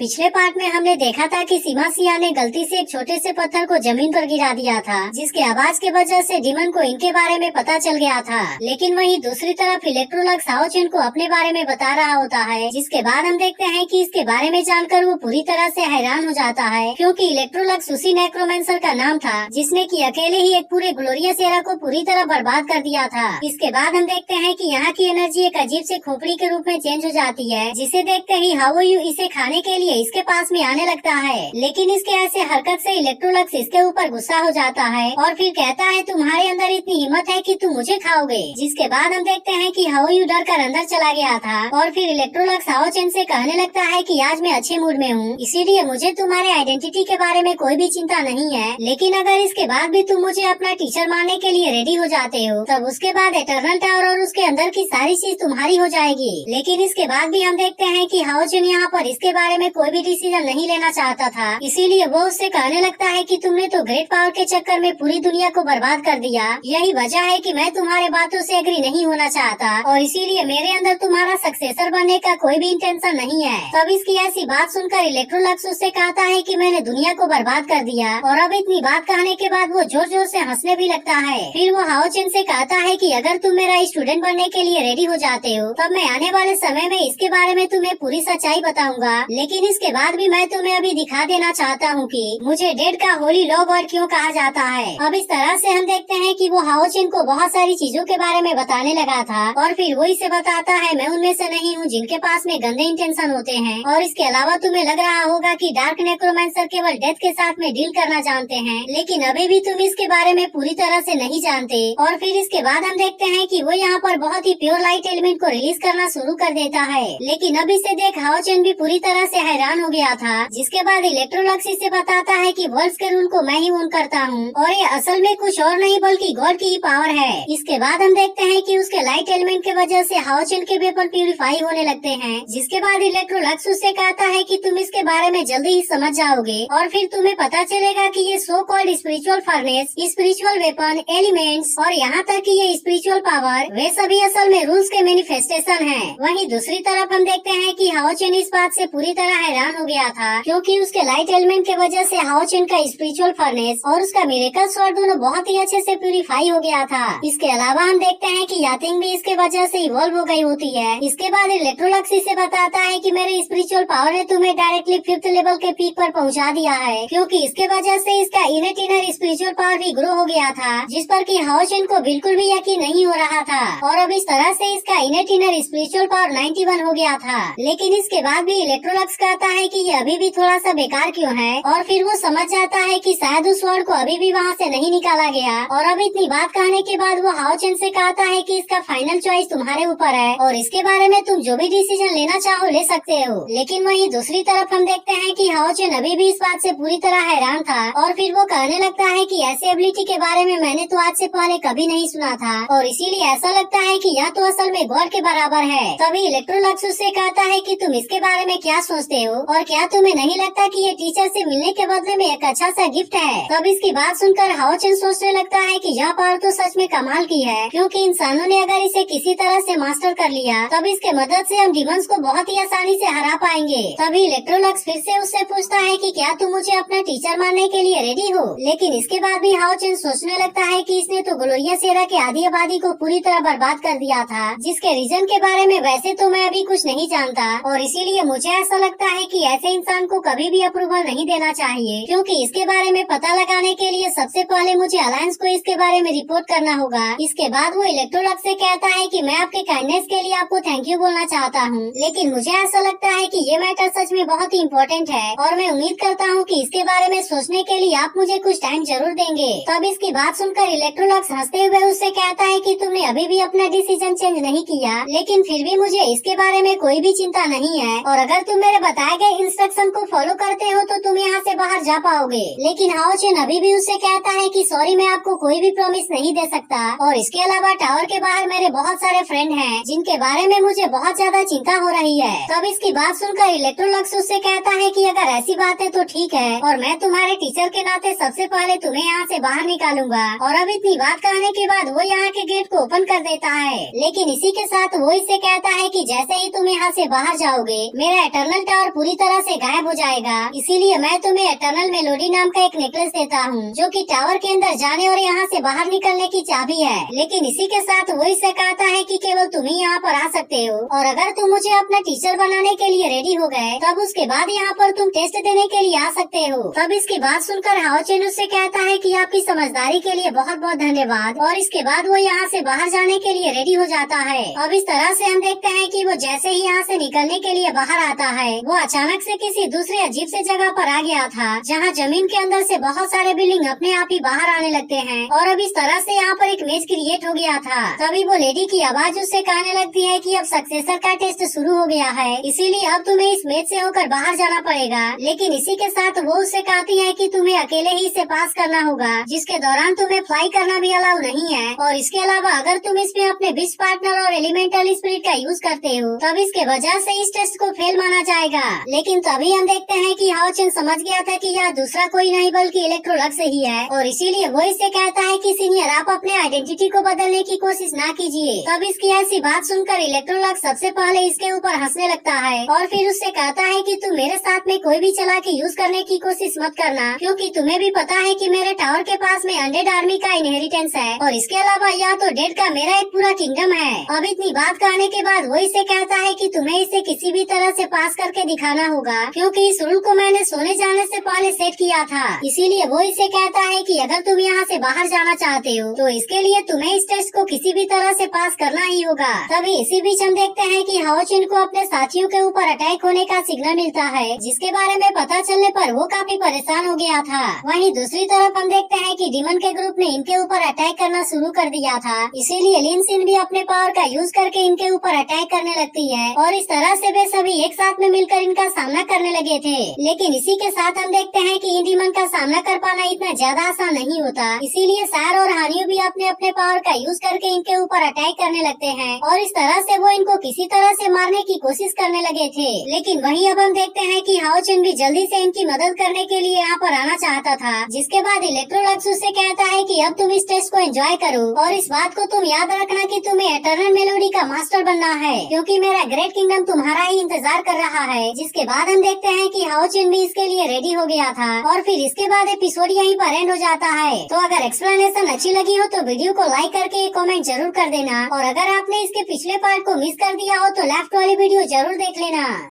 पिछले पार्ट में हमने देखा था कि सीमा सिया ने गलती से एक छोटे से पत्थर को जमीन पर गिरा दिया था, जिसके आवाज के वजह से डीमन को इनके बारे में पता चल गया था। लेकिन वहीं दूसरी तरफ इलेक्ट्रोलक्स हाओ चेन को अपने बारे में बता रहा होता है, जिसके बाद हम देखते हैं कि इसके बारे में जानकर वो पूरी तरह से हैरान हो जाता है, क्योंकि इलेक्ट्रोलक्स उसी नेक्रोमेंसर का नाम था जिसने कि अकेले ही एक पूरे ग्लोरियस एरा को पूरी तरह बर्बाद कर दिया था। इसके बाद हम देखते हैं कि यहाँ की एनर्जी एक अजीब से खोपड़ी के रूप में चेंज हो जाती है, जिसे देखते ही हाउ यू इसे खाने के लिए इसके पास में आने लगता है। लेकिन इसके ऐसे हरकत से इलेक्ट्रोलक्स इसके ऊपर गुस्सा हो जाता है और फिर कहता है तुम्हारे अंदर इतनी हिम्मत है कि तुम मुझे खाओगे। जिसके बाद हम देखते हैं कि हाउ यू डर कर अंदर चला गया था और फिर इलेक्ट्रोलक्स हाओ चेन से कहने लगता है कि आज मैं अच्छे मूड में हूँ, इसीलिए मुझे तुम्हारे आइडेंटिटी के बारे में कोई भी चिंता नहीं है। लेकिन अगर इसके बाद भी तुम मुझे अपना टीचर मानने के लिए रेडी हो जाते हो, तब उसके बाद एटर्नल टावर और उसके अंदर की सारी चीज तुम्हारी हो जाएगी। लेकिन इसके बाद भी हम देखते हैं कि हाओ चेन यहाँ पर इसके बारे में कोई भी डिसीजन नहीं लेना चाहता था, इसीलिए वो उससे कहने लगता है कि तुमने तो ग्रेट पावर के चक्कर में पूरी दुनिया को बर्बाद कर दिया। यही वजह है कि मैं तुम्हारे बातों से एग्री नहीं होना चाहता और इसीलिए मेरे अंदर तुम्हारा सक्सेसर बनने का कोई भी इंटेंशन नहीं है। तब इसकी ऐसी बात सुनकर इलेक्ट्रोलक्स उससे कहता है कि मैंने दुनिया को बर्बाद कर दिया और अब इतनी बात कहने के बाद वो जोर जोर से हंसने भी लगता है। फिर वो हाओ चेन से कहता है कि अगर तुम मेरा स्टूडेंट बनने के लिए रेडी हो जाते हो, तब मैं आने वाले समय में इसके बारे में तुम्हें पूरी सच्चाई बताऊंगा। लेकिन इसके बाद भी मैं तुम्हें अभी दिखा देना चाहता हूँ कि मुझे डेड का होली लॉ गॉड क्यों कहा जाता है। अब इस तरह से हम देखते हैं कि वो हाओ चेन को बहुत सारी चीजों के बारे में बताने लगा था और फिर वो इसे बताता है मैं उनमें से नहीं हूँ जिनके पास में गंदे इंटेंशन होते हैं, और इसके अलावा तुम्हें लग रहा होगा कि डार्क नेक्रोमेंसर केवल डेथ के साथ में डील करना जानते हैं, लेकिन अभी भी तुम इसके बारे में पूरी तरह से नहीं जानते। और फिर इसके बाद हम देखते हैं कि वो यहाँ पर बहुत ही प्योर लाइट एलिमेंट को रिलीज करना शुरू कर देता है। लेकिन अब इसे देख हाओ चेन भी पूरी तरह से हैरान हो गया था। जिसके बाद इलेक्ट्रोलक्स इसे बताता है कि वर्ल्ड्स के रूल को मैं ही ओन करता हूँ और ये असल में कुछ और नहीं बल्कि गॉड की ही पावर है। इसके बाद हम देखते हैं कि उसके लाइट एलिमेंट की वजह से हाओ चेन के वेपन प्यूरिफाई होने लगते हैं। जिसके बाद इलेक्ट्रोलक्स उससे कहता है कि तुम इसके बारे में जल्दी ही समझ जाओगे और फिर तुम्हें पता चलेगा कि ये so called spiritual furnace, spiritual weapon, elements और यहाँ तक कि ये स्पिरिचुअल पावर वे सभी असल में रूल्स के मैनिफेस्टेशन हैं। वहीं दूसरी तरफ हम देखते हैं कि हाओ चेन इस बात से पूरी तरह हैरान हो गया था, क्योंकि उसके लाइट एलिमेंट की वजह से हाओ चेन का स्पिरिचुअल फर्नेस और उसका मिरेकल स्वॉर्ड दोनों बहुत ही अच्छे से प्यूरिफाई हो गया था। इसके अलावा हम देखते हैं कि यातिंग भी इसके वजह से इवॉल्व हो गई होती है। इसके बाद इलेक्ट्रोलक्स इसे बताता है कि मेरे स्पिरिचुअल पावर ने तुम्हें डायरेक्टली 5th लेवल के पीक पर पहुंचा दिया है, क्योंकि इसके वजह से इसका इनर स्पिरिचुअल पावर भी ग्रो हो गया था, जिस पर कि हाओ चेन को बिल्कुल भी यकीन नहीं हो रहा था। और अब इस तरह से इसका इनर स्पिरिचुअल पावर 91 हो गया था। लेकिन इसके बाद भी इलेक्ट्रोलक्स कहता है कि ये अभी भी थोड़ा सा बेकार क्यों है, और फिर वो समझ जाता है कि शायद उस स्वॉर्ड को अभी भी वहाँ से नहीं निकाला गया। और अब इतनी बात कहने के बाद वो हाओ चेन से कहता है कि इसका फाइनल चॉइस तुम्हारे ऊपर है और इसके बारे में तुम जो भी डिसीजन लेना चाहो ले सकते हो। लेकिन वहीं दूसरी तरफ हम देखते हैं कि हाओ चेन अभी भी इस बात से पूरी तरह हैरान था और फिर वो कहने लगता है कि ऐसे एबिलिटी के बारे में मैंने तो आज से पहले कभी नहीं सुना था और इसीलिए ऐसा लगता है कि यह तो असल में गॉड के बराबर है। तभी इलेक्ट्रोलक्स उससे कहता है कि तुम इसके बारे में क्या सोचते हो और क्या तुम्हें नहीं लगता कि ये टीचर से मिलने के बदले में एक अच्छा सा गिफ्ट है। तब इसकी बात सुनकर हाओ चेन सोचने लगता है कि यह पावर तो सच में कमाल की है, क्योंकि इंसानों ने अगर इसे किसी तरह से मास्टर कर लिया तब इसके मदद से हम डिमंस को बहुत ही आसानी से हरा पाएंगे। तभी इलेक्ट्रोलक्स फिर से उससे पूछता है कि क्या तुम मुझे अपना टीचर मानने के लिए रेडी हो। लेकिन इसके बाद भी हाओ चेन सोचने लगता है कि इसने तो ग्लोरियस एरा के आधी आबादी को पूरी तरह बर्बाद कर दिया था, जिसके रीजन के बारे में वैसे तो मैं अभी कुछ नहीं जानता और इसीलिए मुझे ऐसा लगता है कि ऐसे इंसान को कभी भी अप्रूवल नहीं देना चाहिए, क्योंकि इसके बारे में पता लगाने के लिए सबसे पहले मुझे अलायंस को इसके बारे में रिपोर्ट करना होगा। इसके बाद वो इलेक्ट्रोलक्स से कहता है कि मैं आपके काइंडनेस के लिए आपको थैंक यू बोलना चाहता हूँ, लेकिन मुझे ऐसा लगता है कि ये मैटर सच में बहुत ही इम्पोर्टेंट है और मैं उम्मीद करता हूँ कि इसके बारे में सोचने के लिए आप मुझे कुछ टाइम जरूर देंगे। तब इसकी बात सुनकर इलेक्ट्रोलक्स हंसते हुए उससे कहता है कि तुमने अभी भी अपना डिसीजन चेंज नहीं किया, लेकिन फिर भी मुझे इसके बारे में कोई भी चिंता नहीं है और अगर तुम मेरे बताए गए इंस्ट्रक्शन को फॉलो करते हो तो तुम यहाँ से बाहर जा पाओगे। लेकिन हाओ चेन अभी भी उससे कहता है कि सॉरी मैं आपको कोई भी प्रॉमिस नहीं दे सकता और इसके अलावा टावर के बाहर मेरे बहुत सारे फ्रेंड हैं जिनके बारे में मुझे बहुत ज्यादा चिंता हो रही है। तब इसकी बात सुनकर इलेक्ट्रोलक्स उससे कहता है कि अगर ऐसी बात है तो ठीक है और मैं तुम्हारे टीचर के नाते सबसे पहले तुम्हें यहाँ से बाहर निकालूंगा। और अब इतनी बात कहने के बाद वो यहाँ के गेट को ओपन कर देता है। लेकिन इसी के साथ वो इससे कहता है कि जैसे ही तुम यहाँ से बाहर जाओगे मेरा एटर्नल टावर पूरी तरह से गायब हो जाएगा। इसीलिए मैं तुम्हें एटर्नल मेलोडी नाम का एक नेकलेस देता हूँ, जो कि टावर के अंदर जाने और यहाँ से बाहर निकलने की चाबी है। लेकिन इसी के साथ वो इससे कहता है कि केवल तुम ही यहाँ पर आ सकते हो, और अगर तुम मुझे अपना टीचर बनाने के लिए रेडी हो गए तब उसके बाद यहाँ पर तुम टेस्ट देने के लिए आ सकते हो। तब इसकी बात सुनकर हाओ चेन उससे कहता है कि आपकी समझदारी के लिए बहुत बहुत धन्यवाद, और इसके बाद वो यहाँ से बाहर जाने के लिए रेडी हो जाता है। अब इस तरह से हम देखते हैं कि वो जैसे ही यहाँ से निकलने के लिए बाहर आता है, वो अचानक से किसी दूसरे अजीब से जगह पर आ गया था, जहाँ जमीन के अंदर से बहुत सारे बिल्डिंग अपने आप ही बाहर आने लगते हैं। और अब इस तरह से यहाँ पर एक मेज क्रिएट हो गया था। तभी वो लेडी की आवाज उससे कहने लगती है कि अब सक्सेसर का टेस्ट शुरू हो गया है, इसीलिए अब तुम्हें इस मेज से होकर बाहर जाना पड़ेगा। लेकिन इसी के साथ वो उससे कहती है कि तुम्हें अकेले ही इसे पास करना होगा, जिसके दौरान तुम्हें फ्लाई करना भी अलाउ नहीं है। और इसके अलावा अगर तुम इसमें अपने बिच पार्टनर और एलिमेंटल स्पिरिट का यूज करते हो तब इसके वजह से इस टेस्ट को फेल माना जाएगा। लेकिन तभी हम देखते हैं कि हाओ चेन समझ गया था कि यह दूसरा कोई नहीं बल्कि इलेक्ट्रोलक्स ही है, और इसीलिए वो इससे कहता है कि सीनियर आप अपने आइडेंटिटी को बदलने की कोशिश ना कीजिए। तब इसकी ऐसी बात सुनकर इलेक्ट्रोलक्स सबसे पहले इसके ऊपर हंसने लगता है, और फिर उससे कहता है कि तुम मेरे साथ में कोई भी चालाकी यूज करने की कोशिश मत करना, क्योंकि तुम्हें भी पता है कि मेरे टावर के पास में अनडेड आर्मी का इनहेरिटेंस है, और इसके अलावा यह तो डेड का मेरा एक पूरा किंगडम है। अब इतनी बात कहने के बाद वो इसे कहता है कि तुम्हें इसे किसी भी तरह से पास करके दिखाना होगा, क्योंकि इस रूल को मैंने सोने जाने से पहले सेट किया था। इसीलिए वो इसे कहता है कि अगर तुम यहाँ से बाहर जाना चाहते हो तो इसके लिए तुम्हें इस टेस्ट को किसी भी तरह से पास करना ही होगा। तभी इसी बीच हम देखते हैं कि हाओ चेन को अपने साथियों के ऊपर अटैक होने का सिग्नल मिलता है, जिसके बारे में पता चलने पर वो काफी परेशान हो गया था। वहीं दूसरी तरफ हम देखते हैं कि डिमन के ग्रुप ने इनके ऊपर अटैक करना शुरू कर दिया था, इसीलिए लिन सिन भी अपने पावर का यूज करके इनके ऊपर अटैक करने लगती है, और इस तरह से वे सभी एक साथ में मिलकर इनका सामना करने लगे थे। लेकिन इसी के साथ हम देखते हैं कि इन डिमन का सामना कर पाना इतना ज्यादा आसान नहीं होता, इसीलिए सार और हानियो भी अपने अपने पावर का यूज करके इनके ऊपर अटैक करने लगते हैं, और इस तरह से वो इनको किसी तरह से मारने की कोशिश करने लगे थे। लेकिन वहीं अब हम देखते हैं कि हाओ चेन भी जल्दी से इनकी मदद करने के लिए यहाँ पर आना चाहता था, जिसके बाद इलेक्ट्रोलक्स उससे कहता है कि अब तुम इस टेस्ट को एंजॉय करो, और इस बात को तुम याद रखना कि तुम्हें एटर्नल मेलोडी का मास्टर बनना है, क्योंकि मेरा ग्रेट किंगडम तुम्हारा ही इंतजार कर रहा है। जिसके बाद हम देखते हैं कि हाओ चेन भी इसके लिए रेडी हो गया था, और फिर इसके बाद एपिसोड यहीं पर एंड हो जाता है। तो अगर एक्सप्लेनेशन अच्छी लगी हो तो वीडियो को लाइक करके एक कमेंट जरूर कर देना, और अगर आपने इसके पिछले पार्ट को मिस कर दिया हो तो लेफ्ट वाली वीडियो जरूर देख लेना।